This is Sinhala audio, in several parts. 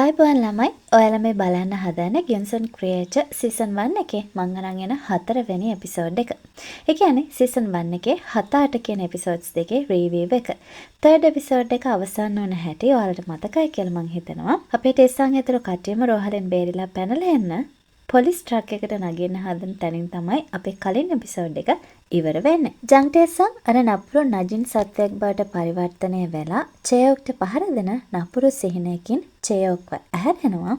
ආයුබෝවන් ළමයි ඔයාලා මේ බලන්න හදන ගියන්සන් ක්‍රියේටර් සීසන් 1 එකේ මම අරන් එන 4 වෙනි එපිසෝඩ් එක. ඒ කියන්නේ සීසන් 1 එකේ 7 8 කියන එපිසෝඩ්ස් දෙකේ රිවිව් එක. තර්ඩ් එපිසෝඩ් එක අවසන් වුණ හැටි ඔයාලට මතකයි කියලා මං හිතනවා. අපේ ටෙස්සන් ඇතුළු කට්ටියම රෝහලෙන් බේරිලා පැනලා එන්න පොලිස් ට්‍රක් එකට නගින්න හදන තැනින් තමයි අපේ කලින් එපිසෝඩ් එක ඉවර වෙන්නේ. ජංටේසන් අර නපුරු නජින් සත්වයක් බවට පරිවර්තනය වෙලා චේයොක්ට පහර දෙන නපුරු සිහිනයකින් චේයොක්ව ඇහැරෙනවා.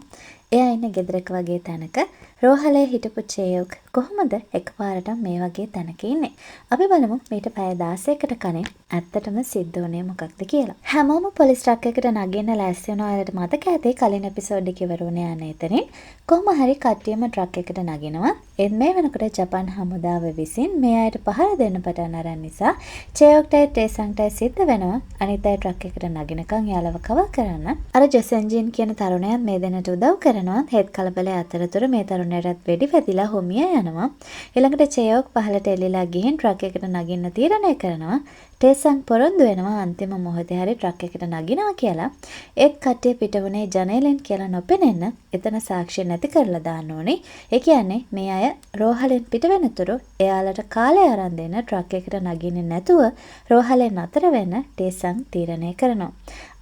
එයා ඉන්න ගෙදරක වගේ තැනක රෝහලේ හිටපු චේයොක් කොහොමද එකපාරට මේ වගේ තැනක ඉන්නේ? අපි බලමු මේට පැය 16කට කලින් ඇත්තටම සිද්ධ වුණේ මොකක්ද කියලා. හැමෝම පොලිස් ට්‍රක් එකට නගින්න ලෑස්ති වෙනවා. ඔයාලට මතක ඇති කලින් එපිසෝඩ් එකේ ඉවර වුණේ යන්නේ එතනින්. කොහොම හරි කට්ටියම ට්‍රක් එකට නගිනවා. ඒත් මේ වෙනකොට ජපාන් හමුදාව විසින් මේ අයට පහර දෙන්න පටන් අරන් නිසා චේයොක්ටයි ටේසන්ටයි සිද්ධ වෙනවා. අනිත් අය ට්‍රක් එකට නගිනකන් යාලව කවර් කරන්න. අර ජොසෙන්ජින් කියන තරුණයාත් මේ දෙන්නට උදව් කරනවා. හේත් කලබලයේ අතරතුර මේ තරුණයාට වෙඩි වැදිලා හොමිය යනවා. ඊළඟට චේයොක් පහලට එල්ලලා ගිහින් ට්‍රක් එකට නගින්න තීරණය කරනවා. ටේසන් පොරොන්දු වෙනවා අන්තිම මොහොතේ හරි ට්‍රක් එකට නගිනවා කියලා. ඒත් කට්ටිය පිටවුනේ ජනේලෙන් කියලා නොපෙනෙන්න එතන සාක්ෂි නැති කරලා දාන්න ඕනේ. ඒ කියන්නේ මේ අය රෝහලෙන් පිට වෙනතුරු එයාලට කාලය අරන් දෙන්න ට්‍රක් එකට නගින්නේ නැතුව රෝහලෙන් අතර වෙන්න ටේසන් තීරණය කරනවා.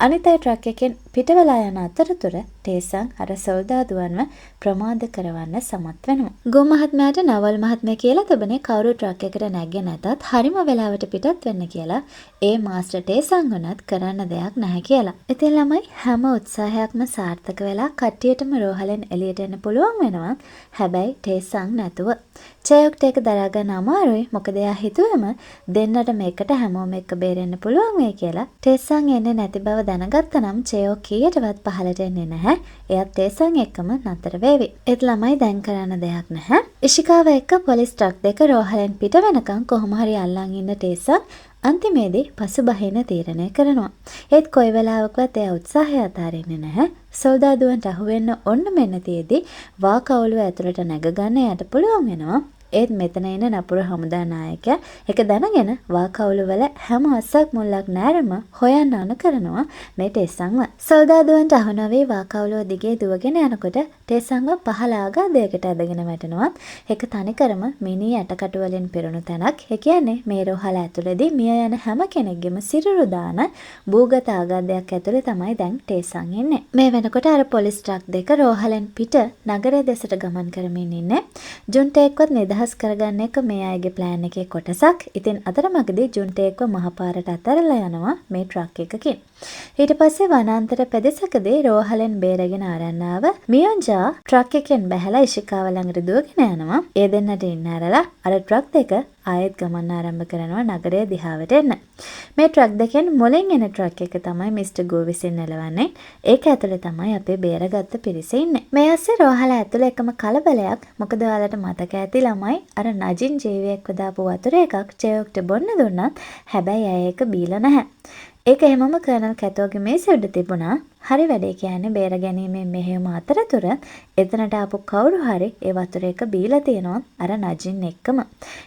අනිත් අය ට්‍රක් එකෙන් පිට වෙලා යන අතරතුර ටේසන් අර සොල්දාදුවන්ව ප්‍රමාද කරවන්න සමත් වෙනවා. ගෝ මහත්මයාට නවල් මහත්මයා කියලා තිබුණේ කවුරු ට්‍රක් එකට නැග්ගේ නැතත් හරිම වෙලාවට පිටත් වෙන්න කියලා. ඒ මාස්ටර් ටේසන් උනත් කරන්න දෙයක් නැහැ කියලා. ඉතින් ළමයි හැම උත්සාහයක්ම සාර්ථක වෙලා කට්ටියටම රෝහලෙන් එළියට එන්න පුළුවන් වෙනවා. හැබැයි ටේසන් නැතුව. චේයොක්ට ඒක දරා ගන්න අමාරුයි. මොකද එයා හිතුවම දෙන්නට මේකට හැමෝම එක්ක බේරෙන්න පුළුවන් වෙයි කියලා. ටේසන් එන්නේ නැති බව දැනගත්තනම් චේයොක් කීයටවත් පහලට එන්නේ නැහැ. එයාත් ටේසන් එක්කම නතර වේවි. ඒත් ළමයි දැන් කරන්න දෙයක් නැහැ. ඉෂිකාව එක්ක පොලිස් ට්‍රක් දෙක රෝහලෙන් පිට වෙනකන් කොහොම හරි අල්ලන් ඉන්න ටේසන් අන්තිමේදී පසුබහින තීරණය කරනවා. ඒත් කොයි වෙලාවකවත් එයා උත්සාහය අතාරින්නේ නැහැ. සොල්දාදුවන්ට අහුවෙන්න ඔන්න මෙන්න තියේදී වා කවුළුව ඇතුළට නැග ගන්න යට පුළුවන් වෙනවා. ඒත් මෙතන ඉන්න නපුරු හමුදා නායකයා ඒක දැනගෙන වා කවුළු වල හැම අස්සක් මුල්ලක් නෑරම හොයන්න අන කරනවා මේ ටේසන්ව. සොල්දාදුවන්ට අහු නොවි වා කවුළුව දිගේ දුවගෙන යනකොට ටේසන්ව පහළ ආගාදයකට ඇදගෙන වැටෙනවා. ඒක තනිකරම මිනි යටකටු වලින් පිරුණු තැනක්. ඒ කියන්නේ මේ රෝහල ඇතුළේදී මිය යන හැම කෙනෙක්ගෙම සිරුරු දාන භූගත ආගාදයක් ඇතුළේ තමයි දැන් ටේසන් ඉන්නේ. මේ වෙනකොට අර පොලිස් ට්‍රක් දෙක රෝහලෙන් පිට නගරය දෙසට ගමන් කරමින් ඉන්නේ. ජුන්ටේක්වත් නිදහස් කරගන්න එක මේ අයගේ ප්ලෑන් එකේ කොටසක්. ඉතින් අතරමඟදී ජුන්ටේක්ව මහපාරට අතරලා යනවා මේ ට්‍රක් එකකින්. ඊට පස්සේ වනාන්තර පෙදෙසකදී රෝහලෙන් බේරගෙන අරන් ආව මියොන්ජා ට්‍රක් එකෙන් බැහැලා ඉෂිකාව ළඟට දුවගෙන යනවා. ඒ දෙන්නට ඉන්න ඇරලා අර ට්‍රක් දෙක ආයෙත් ගමන් ආරම්භ කරනවා නගරය දිහාවට එන්න. මේ ට්‍රක් දෙකෙන් මුලින් එන ට්‍රක් එක තමයි මිස්ටර් ගෝ විසින් එලවන්නේ. ඒක ඇතුලේ තමයි අපේ බේරගත්ත පිරිස ඉන්නේ. මේ ඇස්සේ රෝහල ඇතුලේ එකම කලබලයක්. මොකද ඔයාලට මතක ඇති ළමයි අර නජින් ජීවියෙක්ව දාපු වතුර එකක් චේයොක්ට බොන්න දුන්නත් හැබැයි ඇය ඒක බීලා නැහැ. ඒක එහෙමම කර්නල් කැතෝගේ මේසෙ උඩ තිබුණා. හරි වැඩේ කියන්නේ බේර ගැනීමෙන් මෙහෙයුම අතරතුර එතනට ආපු කවුරු හරි ඒ වතුර එක බීලා තියෙනවා අර නජින් එක්කම.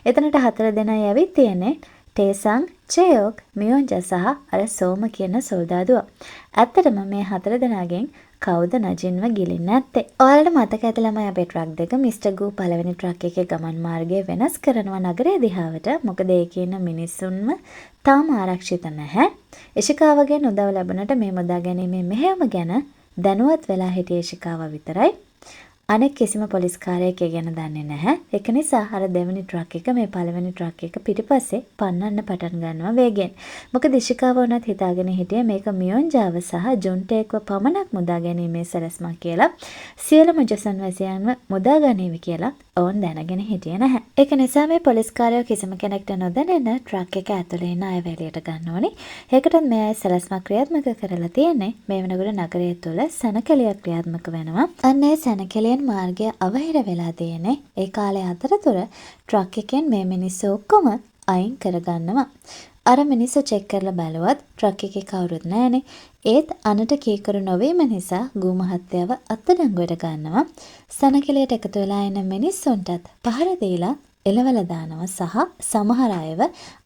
එතනට 4 දෙනා ඇවිත් තියෙන්නේ ටේසන්, චේයොක්, මියොන්ජා සහ අර සෝම කියන සොල්දාදුවා. ඇත්තටම මේ 4 දෙනාගෙන් කවුද නජින්ව ගිලින්න ඇත්තේ? ඔයාලට මතක ඇති ළමයි අපේ ට්‍රක් දෙක මිස්ටර් ගූ පළවෙනි ට්‍රක් එකේ ගමන් මාර්ගය වෙනස් කරනවා නගරය දිහාවට. මොකද ඒකේ ඉන්න මිනිස්සුන්ම තාම ආරක්ෂිත නැහැ. ඉෂිකාවගෙන් උදව් ලැබුණට මේ මුදා ගැනීමේ මෙහෙයුම ගැන දැනුවත් වෙලා හිටිය ඉෂිකාව විතරයි. අනෙක් කිසිම පොලිස්කාරයෙක් ඒ ගැන දන්නේ නැහැ. ඒක නිසා අර දෙවෙනි ට්‍රක් එක මේ පළවෙනි ට්‍රක් එක පිටිපස්සේ පන්නන්න පටන් ගන්නවා වේගෙන්. මොකද ඉෂිකාව උනත් හිතාගෙන හිටියේ මේක මියොන්ජාව සහ ජුන්ටේක්ව පමණක් මුදා ගැනීමේ සැලැස්මක් කියලා. සියලුම ජොසන් වැසියන්ව මුදා ගනීවි කියලා ඔවුන් දැනගෙන හිටියේ නැහැ. ඒක නිසා මේ පොලිස්කාරයෝ කිසිම කෙනෙක්ට නොදැනෙන ට්‍රක් එක ඇතුලේ ඉන්න අය එළියට ගන්න ඕනේ. ඒකටත් මේ අය සැලැස්මක් ක්‍රියාත්මක කරලා තියෙන්නේ. මේ වෙනකොට නගරය තුල සැනකෙළියක් ක්‍රියාත්මක වෙනවා. අන්න ඒ සැනකෙළිය මාර්ගය අවහිර වෙලා තියෙන්නේ. ඒ කාලේ අතරතුර ට්‍රක් එකෙන් මේ මිනිස්සු ඔක්කොම අයින් කරගන්නවා. අර මිනිස්සු චෙක් කරලා බැලුවත් ට්‍රක් එකේ කවුරුත් නැහනේ. ඒත් අනට කීකරු නොවීම නිසා ගූ මහත්තයාව අත්අඩංගුවට ගන්නවා. සනකෙලියට එකතු වෙලා ඉන්න මිනිස්සුන්ටත් පහර දීලා එලවලා දානවා සහ සමහර අයව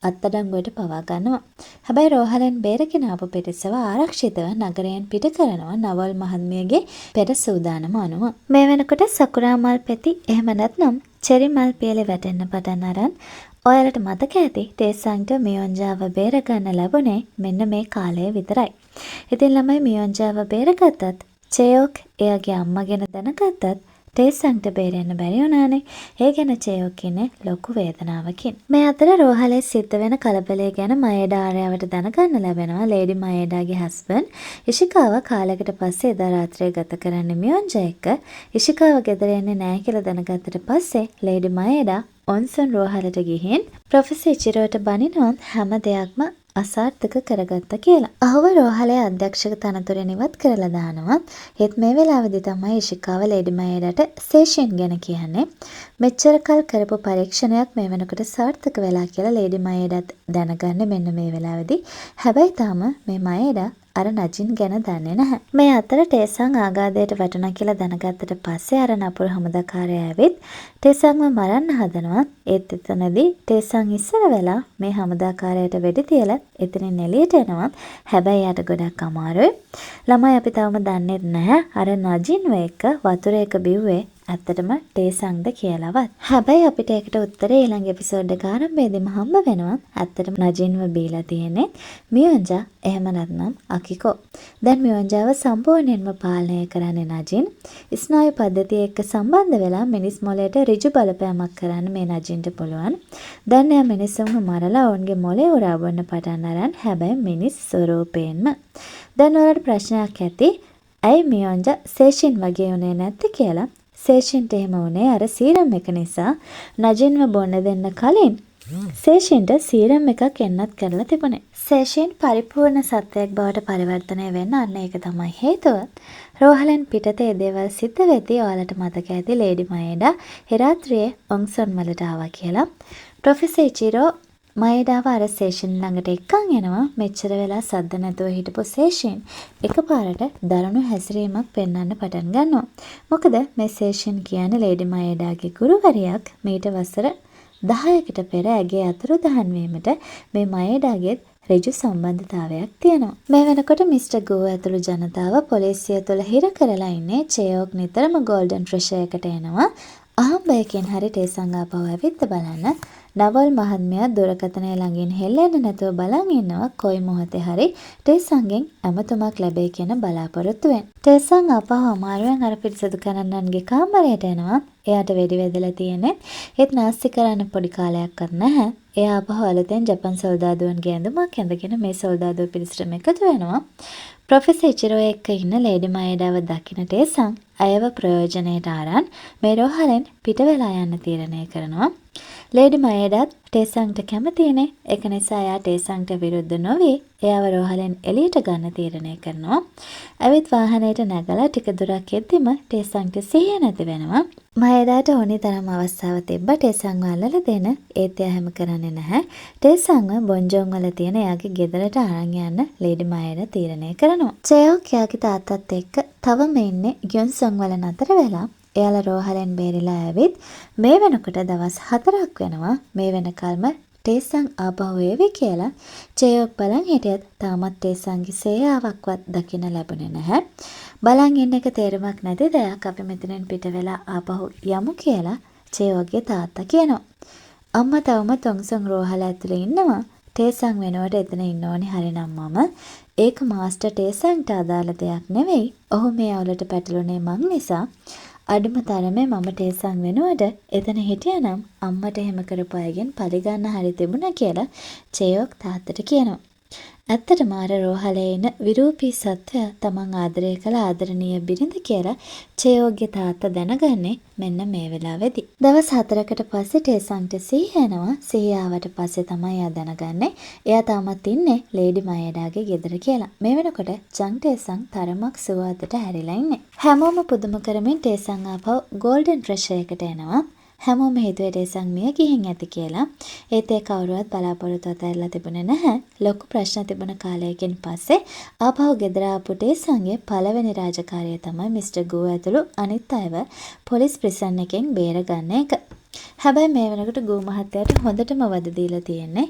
අත්අඩංගුවට පවා ගන්නවා. හැබැයි රෝහලෙන් බේරගෙන ආපු පිරිසව ආරක්ෂිතව නගරයෙන් පිට කරනවා නවල් මහත්මියගේ පෙර සූදානම අනුව. මේ වෙනකොට සකුරා මල් පෙති එහෙම නැත්නම් චෙරි මල් පියලි වැටෙන්න පටන් අරන් ඔයාලට මතක ඇති තේසංට මියොන්ජාව බේරගන්න ලැබුණේ මෙන්න මේ කාලය විතරයි. ඉතින් ළමයි මියොන්ජාව බේරගත්තත් චේයොක් එයාගේ අම්මා ගැන දැනගත්තත් තේසංට බේරෙන්න බැරි වුණානේ. ඒ ගැන චේයොක් ඉන්නේ ලොකු වේදනාවකින්. මේ අතර රෝහලේ සිද්ධ වෙන කලබලය ගැන මයේඩා ආර්යාවට දැනගන්න ලැබෙනවා. ලේඩි මයේඩාගේ හස්බන්ඩ් ඉෂිකාව කාලයකට පස්සේ එදා රාත්‍රියේ ගත කරන්නේ මියොන්ජා එක්ක. ඉෂිකාව ගෙදර එන්නේ නැහැ කියලා දැනගත්තට පස්සේ ලේඩි මයේඩා ඔන්සන් රෝහලට ගිහින් ප්‍රොෆෙසර් ඉචිරෝට බනිනවා හැම දෙයක්ම අසාර්ථක කරගත්ත කියලා. අහුව රෝහලේ අධ්‍යක්ෂක තනතුරෙන් ඉවත් කරලා දානවා. ඒත් මේ වෙලාවේදී තමයි ඉෂිකාව ලේඩි මයේඩාට සේෂන් ගැන කියන්නේ. මෙච්චර කල් කරපු පරීක්ෂණයක් මේ වෙනකොට සාර්ථක වෙලා කියලා ලේඩි මයේඩාත් දැනගන්නේ මෙන්න මේ වෙලාවේදී. හැබැයි තාම මේ මයේඩා අර නජින් ගැන දන්නේ නැහැ. මේ අතර ටේසං ආගාදයට වැටුණා කියලා දැනගත්තට පස්සේ අර නපුරු හමුදාකාරයා ඇවිත් ටේසංව මරන්න හදනවා. ඒත් එතනදී ටේසං ඉස්සර වෙලා මේ හමුදාකාරයාට වෙඩි තියලා එතනින් එළියට එනවා. හැබැයි යාට ගොඩක් අමාරුයි. ළමයි අපි තවම දන්නේ නැහැ අර නජින්ව එක්ක වතුරේක බිව්වේ ඇත්තටම ටේසංද කියලාවත්. හැබැයි අපිට ඒකට උත්තරේ ඊළඟ එපිසෝඩ් එක ආරම්භයේදීම හම්බ වෙනවා. ඇත්තටම නජින්ව බීලා තියෙන්නේ මියොන්ජා එහෙම නැත්නම් අකිකෝ. දැන් මියොන්ජාව සම්පූර්ණයෙන්ම පාලනය කරන්නේ නජින්. ස්නායු පද්ධතිය එක්ක සම්බන්ධ වෙලා මිනිස් මොළයට ඍජු බලපෑමක් කරන්න මේ නජින්ට පුළුවන්. දැන් එයා මිනිස්සුන්ව මරලා ඔවුන්ගේ මොළේ උරාවන්න පටන් අරන් හැබැයි මිනිස් ස්වරූපයෙන්ම. දැන් ඔයාලට ප්‍රශ්නයක් ඇති. ඇයි මියොන්ජා සේෂින් වගේ උනේ නැත්තේ කියලා? සේෂින්ට එහෙම වුණේ අර සීරම් එක නිසා. නජින්ව බොන්න දෙන්න කලින් සේෂින්ට සීරම් එකක් එන්නත් කරලා තිබුණේ. සේෂින් පරිපූර්ණ සත්වයක් බවට පරිවර්තනය වෙන්න අන්න ඒක තමයි හේතුව. රෝහලෙන් පිටතේ දේවල් සිද්ධ වෙද්දී ඔයාලට මතක ඇති ලේඩි මයේඩා එරාත්‍රියේ ඔන්සන් වලට ආවා කියලා. ප්‍රොෆෙසර් ඉචිරෝ මයේඩාව අර සේෂන් ළඟට එක්කන් එනවා. මෙච්චර වෙලා සද්ද නැතුව හිටපු සේෂන් එකපාරට දරුණු හැසිරීමක් පෙන්වන්න පටන් ගන්නවා. මොකද මේ සේෂන් කියන්නේ ලේඩි මයේඩාගේ ගුරුවරියක්. මීට වසර 10කට පෙර ඇගේ අතුරුදහන් වීමට මේ මයේඩාගේ ඍජු සම්බන්ධතාවයක් තියෙනවා. මේ වෙනකොට මිස්ටර් ගෝ ඇතුළු ජනතාව පොලිසිය තුළ හිර කරලා ඉන්නේ. චේයොක් නිතරම ගෝල්ඩන් ට්‍රෙෂර් එකට එනවා. අහම්බයකින් හරි ටේසං ආපහු ඇවිත් බලන්න. නවල් මහත්මයා දුරකථනය ළඟින් හෙල්ලෙන්නේ නැතුව බලන් ඉන්නවා. කොයි මොහොතේ හරි ටේසංගෙන් ඇමතුමක් ලැබෙයි කියන බලාපොරොත්තුවෙන්. ටේසං ආපහු අමාරුවෙන් අර පිරිසුදු කරන්නන්ගේ කාමරයට එනවා. එයාට වෙඩි වැදලා තියෙන්නේ. ඒත් නාස්ති කරන්න පොඩි කාලයක්වත් නැහැ. එයා ආපහු අලුතෙන් ජපන් සොල්දාදුවන්ගේ ඇඳුමක් ඇඳගෙන මේ සොල්දාදුව පිරිසටම එකතු වෙනවා. ප්‍රොෆෙසර් ඉචිරෝ එක්ක ඉන්න ලේඩි මයේඩාව දකින්න ටේසං අයව ප්‍රයෝජනයට අරන් මේ රෝහලෙන් පිට වෙලා යන්න තීරණය කරනවා. ලේඩි මයේඩාත් ටේසංට කැමතිනේ. ඒක නිසා එයා ටේසංට විරුද්ධ නොවි එයාව රෝහලෙන් එළියට ගන්න තීරණය කරනවා. ඇවිත් වාහනයට නැගලා ටික දුරක් යද්දිම ටේසංට සිහිය නැති වෙනවා. මයේඩාට ඕනි තරම් අවස්ථාව තිබ්බ ටේසංව අල්ලලා දෙන. ඒත් එයා හැම කරන්නේ නැහැ. ටේසංව බොන්ජෝන් වල තියෙන එයාගේ ගෙදරට අරන් යන්න ලේඩි මයේඩා තීරණය කරනවා. චේයොක් එයාගේ තාත්තත් එක්ක තවම ඉන්නේ ග්යොන්සන් වල නතර වෙලා. එයාලා රෝහලෙන් බේරිලා ඇවිත් මේ වෙනකොට දවස් 4ක් වෙනවා. මේ වෙනකල්ම ටේසං ආපහු එවි කියලා චේයොක් බලන් හිටියත් තාමත් ටේසංගේ සේයාවක්වත් දකින්න ලැබුණේ නැහැ. බලන් ඉන්න එක තේරුමක් නැති දෙයක් අපි මෙතනින් පිට වෙලා ආපහු යමු කියලා චේයොක්ගේ තාත්තා කියනවා. අම්මා තවම තොන්සන් රෝහල ඇතුලේ ඉන්නවා. ටේසං වෙනුවට එතන ඉන්න ඕනේ හරිනම් මම. ඒක මාස්ටර් ටේසංට අදාළ දෙයක් නෙවෙයි. ඔහු මේ අවුලට පැටළුනේ මං නිසා. අඩුම තරමේ මම ටේසං වෙනුවට එතන හිටියනම් අම්මට එහෙම කරපු අයගෙන් පරිගන්න හරි තිබුණා කියලා චේයොක් තාත්තට කියනවා. ඇත්තටම අර රෝහලේ ඉන්න විරූපී සත්වයා තමන් ආදරය කළ ආදරණීය බිරිඳ කියලා චේයොක්ගේ තාත්තා දැනගන්නේ මෙන්න මේ වෙලාවේදී. දවස් 4කට පස්සේ ටේසංට සිහිය එනවා. සිහිය ආවට පස්සේ තමයි එයා දැනගන්නේ එයා තාමත් ඉන්නේ ලේඩි මයේඩාගේ ගෙදර කියලා. මේ වෙනකොට ජං ටේසං තරමක් සුවඳට හැරිලා ඉන්නේ. හැමෝම පුදුම කරමින් ටේසං ආපහු ගෝල්ඩන් ට්‍රෙෂර් එකට එනවා. හැමෝම හිතුවේ ටේසං මිය ගිහින් ඇති කියලා. ඒත් ඒ කවුරුවත් බලාපොරොත්තු අතහැරලා තිබුණේ නැහැ. ලොකු ප්‍රශ්න තිබුණ කාලයකින් පස්සේ ආපහු ගෙදර ආපු ටේසංගේ පළවෙනි රාජකාරිය තමයි මිස්ටර් ගෝ ඇතුළු අනිත් අයව පොලිස් ප්‍රිසන් එකෙන් බේරගන්න එක. හැබැයි මේ වෙනකොට ගූ මහත්තයාට හොඳටම වද දීලා තියෙන්නේ.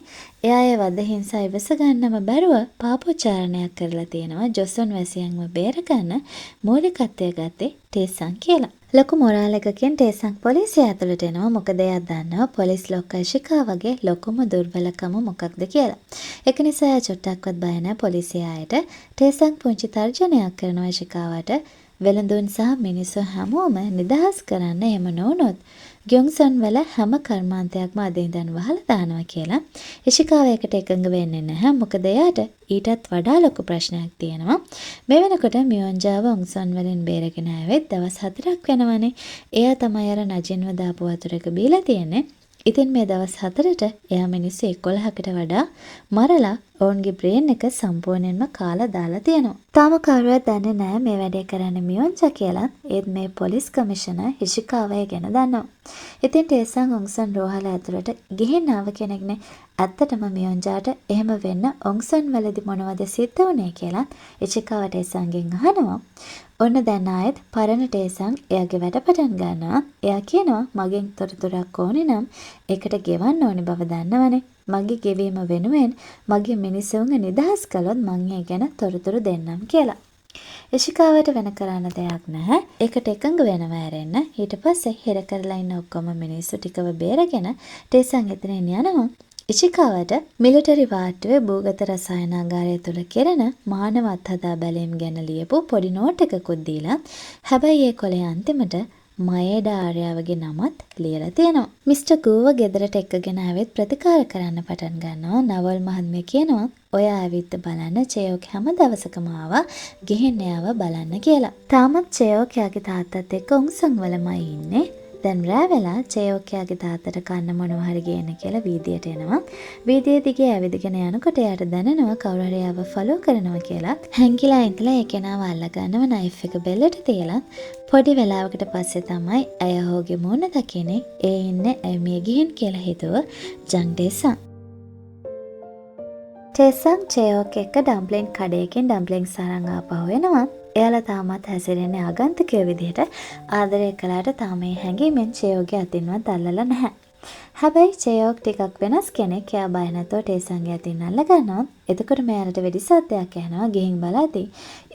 එයා ඒ වද හිංසා ඉවස ගන්නම බැරුව පාපෝච්චාරණයක් කරලා තියෙනවා ජොසොන් වැසියන්ව බේරගන්න මූලිකත්වය ගත්තේ ටේසන් කියලා. ලොකු මොරාල් එකකින් ටේසන් පොලිසිය ඇතුළට එනවා. මොකද එයා දන්නවා පොලිස් ලොක්කා ඉෂිකාවගේ ලොකුම දුර්වලකම මොකක්ද කියලා. ඒක නිසා එයා චුට්ටක්වත් බය නැහැ පොලිසිය අයට. ටේසන් පුංචි තර්ජනයක් කරනවා ඉෂිකාවට. වෙළඳුන් සහ මිනිස්සු හැමෝම නිදහස් කරන්න එහෙම නොවුනොත් ග්‍යොන්සන් වල හැම කර්මාන්තයක්ම අද ඉඳන් වහලා දානවා කියලා. ඉෂිකාව ඒකට එකඟ වෙන්නේ නැහැ. මොකද එයාට ඊටත් වඩා ලොකු ප්‍රශ්නයක් තියෙනවා. මේ වෙනකොට මියොන්ජාව ඔන්සන් වලින් බේරගෙන ආවෙත් දවස් 4ක් වෙනවනේ. එයා තමයි අර නජින්ව දාපු වතුර එක බීලා තියෙන්නේ. ඉතින් මේ දවස් 4ට එයා මිනිස්සු 11කට වඩා මරලා ඔවුන්ගේ බ්‍රේන් එක සම්පූර්ණයෙන්ම කාලා දාලා තියෙනවා. තාම කවුරුවත් දන්නේ නැහැ මේ වැඩේ කරන්නේ මියොන්ජා කියලා. ඒත් මේ පොලිස් කමිෂනර් ඉෂිකාවය ගැන දන්නවා. ඉතින් ටේසන් ඔන්සන් රෝහල ඇතුළට ගිහින් ආව කෙනෙක්නේ. ඇත්තටම මියොන්ජාට එහෙම වෙන්න ඔන්සන් වලදී මොනවද සිද්ධ වුනේ කියලා ඉෂිකාව ටේසන්ගෙන් අහනවා. ඔන්න දැන් ආයෙත් පරණ ටේසන් එයාගේ වැඩ පටන් ගන්නවා. එයා කියනවා මගෙන් තොරතුරක් ඕනේ නම් ඒකට ගෙවන්න ඕනේ බව දන්නවනේ. මගේ ගෙවීම වෙනුවෙන් මගේ මිනිස්සුන්ව නිදහස් කළොත් මං ඒ ගැන තොරතුරු දෙන්නම් කියලා. ඉෂිකාවට වෙන කරන්න දෙයක් නැහැ. ඒකට එකඟ වෙනවා ඇරෙන්න. ඊට පස්සේ හිර කරලා ඉන්න ඔක්කොම මිනිස්සු ටිකව බේරගෙන ටේසන් එතනින් යනවා. ඉෂිකාවට මිලිටරි වාට්ටුවේ භූගත රසායනාගාරය තුල කෙරෙන මානව අත්හදා බැලීම් ගැන ලියපු පොඩි නෝට් එකකුත් දීලා හැබැයි ඒ කොලේ අන්තිමට මයේඩා ආර්යාවගේ නමත් ලියලා තියෙනවා. මිස්ටර් ගූව ගෙදරට එක්කගෙන ආවෙත් ප්‍රතිකාර කරන්න පටන් ගන්නවා. නවල් මහත්මිය කියනවා ඔය ආවිත් බලන්න චේයෝක් හැම දවසකම ආවා ගිහින් එයාව බලන්න කියලා. තාමත් චේයෝක් යාගේ තාත්තත් එක්ක උන්සන් වලමයි ඉන්නේ. දැන් රෑ වෙලා චේයෝක්යාගේ තාත්තට කන්න මොනවා හරි ගේන්න කියලා වීදියට එනවා. වීදියේ දිගේ ඇවිදගෙන යනකොට එයාට දැනෙනවා කවුරු හරි එයාව ෆලෝ කරනවා කියලා. හැංගිලා ඉඳලා ඒ කෙනාව අල්ල ගන්නව නයිෆ් එක බෙල්ලට තියලා පොඩි වෙලාවකට පස්සේ තමයි ඇය හොගේ මූණ දකින්නේ. ඒ ඉන්නේ ඇය මිය ගිහින් කියලා හිතුව ජං ටේසන්. ටේසන් චේයෝක් එක්ක ඩම්ප්ලින් කඩේකින් ඩම්ප්ලින්ස් අරන් ආපහු එනවා. එයාලා තාමත් හැසිරෙන්නේ ආගන්තුකයෝ විදිහට. ආදරය කළාට තාම මේ හැඟීමෙන් චේයෝගේ අතින්වත් අල්ලලා නැහැ. හැබැයි චේයෝක් ටිකක් වෙනස් කෙනෙක්. එයා බය නැතුව ටේසන්ගේ අතින් අල්ල ගන්නවා. එතකොට මෙයාට වෙඩි සද්දයක් ඇහෙනවා. ගිහින් බලද්දී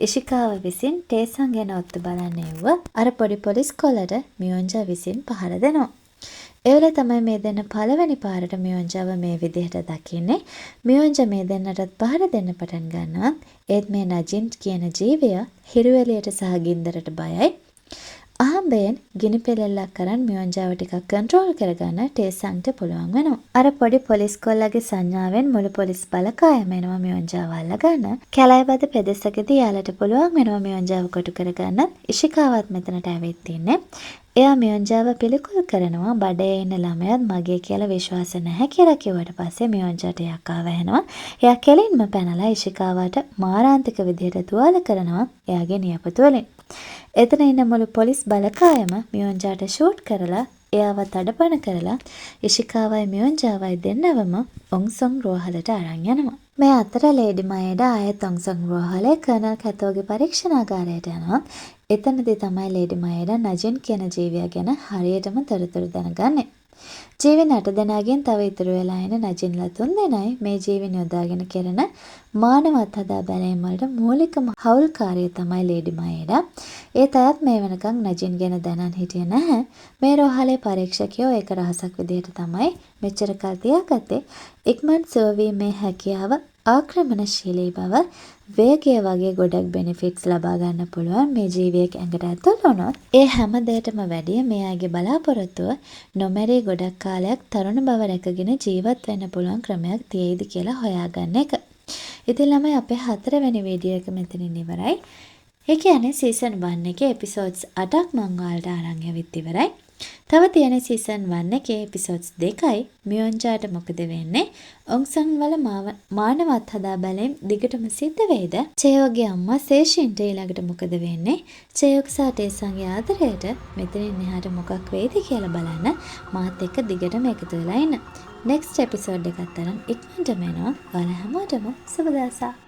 ඉෂිකාව විසින් ටේසන්ගේ නෝත්තු බලන්න එව්ව අර පොඩි පොලිස් කොල්ලට මියොන්ජා විසින් පහර දෙනවා. එවල තමයි මේ දෙන්න පළවෙනි පාරට මියොන්ජාව මේ විදිහට දකින්නේ. මියොන්ජා මේ දෙන්නටත් පහර දෙන්න පටන් ගන්නවා. ඒත් මේ නජින් කියන ජීවය හිරුවෙලියට සහ ගින්දරට බයයි. අහම්බයෙන් ගිනි පෙලෙල්ලක් කරන් මියොන්ජාව ටිකක් කන්ට්‍රෝල් කරගන්න ටේසන්ට පුළුවන් වෙනවා. අර පොඩි පොලිස් කොල්ලගේ සංඥාවෙන් මුළු පොලිස් බලකායම එනවා මියොන්ජාව අල්ලගන්න. කැලෑබද පෙදෙසකදී යාලට පුළුවන් වෙනවා මියොන්ජාව කොටු කරගන්න. ඉෂිකාවත් මෙතනට ඇවිත් ඉන්නේ. එයා මියොන්ජාව පිළිකුල් කරනවා. බඩේ ඉන්න ළමයාත් මගේ කියලා විශ්වාස නැහැ කියලා කිව්වට පස්සේ මියොන්ජාට යකා වැහෙනවා. එයා කෙලින්ම පැනලා ඉෂිකාවට මාරාන්තික විදිහට තුවාල කරනවා එයාගේ නියපොතු වලින්. එතන ඉන්න මුළු පොලිස් බලකායම මියොන්ජාට ෂූට් කරලා එයාව තඩපණ කරලා ඉෂිකාවයි මියොන්ජාවයි දෙන්නවම ඔන්සොන් රෝහලට අරන් යනවා. මේ අතර ලේඩි මයේඩා ආයෙත් ඔන්සොන් රෝහලේ කර්නල් කැතෝගේ පරීක්ෂණාගාරයට යනවා. එතනදී තමයි ලේඩි මයේඩා නජින් කියන ජීවියා ගැන හරියටම තොරතුරු දැනගන්නේ. ජීවි 8 දෙනාගෙන් තව ඉතුරු වෙලා ඉන්න නජින්ලා 3 දෙනයි මේ ජීවින් යොදාගෙන කරන මානව අත්හදා බැලීම් වලට මූලිකම හවුල්කාරිය තමයි ලේඩි මයේඩා. ඒ තයත් මේ වෙනකන් නජින් ගැන දැනන් හිටියේ නැහැ. මේ රෝහලේ පරීක්ෂකයෝ ඒක රහසක් විදිහට තමයි මෙච්චර කල් තියාගත්තේ. ඉක්මන් සෝවීමේ හැකියාව, ආක්‍රමණශීලී බව, වේගය වගේ ගොඩක් බෙනිෆිට්ස් ලබා ගන්න පුළුවන් මේ ජීවියෙක් ඇඟට ඇතුල් වුණොත් ඒ හැම දෙයකටම වැඩිය මෙයාගේ බලාපොරොත්තුව නොමැරී ගොඩක් කාලයක් තරුණ බව රැකගෙන ජීවත් වෙන්න පුළුවන් ක්‍රමයක් තියෙයිද කියලා හොයාගන්න එක. ඉතින් ළමයි අපේ 4 වෙනි වීඩියෝ එක මෙතනින් ඉවරයි. ඒ කියන්නේ සීසන් 1 එකේ එපිසෝඩ්ස් 8ක් මම ඔයාලට අරන් යවිත් ඉවරයි. තව තියෙන සීසන් 1 එකේ එපිසෝඩ්ස් 2යි. මියොන්ජාට මොකද වෙන්නේ? ඔන්සන් වල මානව අත්හදා බැලීම් දිගටම සිද්ධ වෙයිද? චේයෝගේ අම්මා සේෂින්ට ඊළඟට මොකද වෙන්නේ? චේයෝක් සහ ටේසන්ගේ ආදරයට මෙතනින් එහාට මොකක් වෙයිද කියලා බලන්න මාත් එක්ක දිගටම එකතු වෙලා ඉන්න. next episode එකත් තරම් ඉක්මනටම එනවා. ඔයාලා හැමෝටම සුබ දවසක්.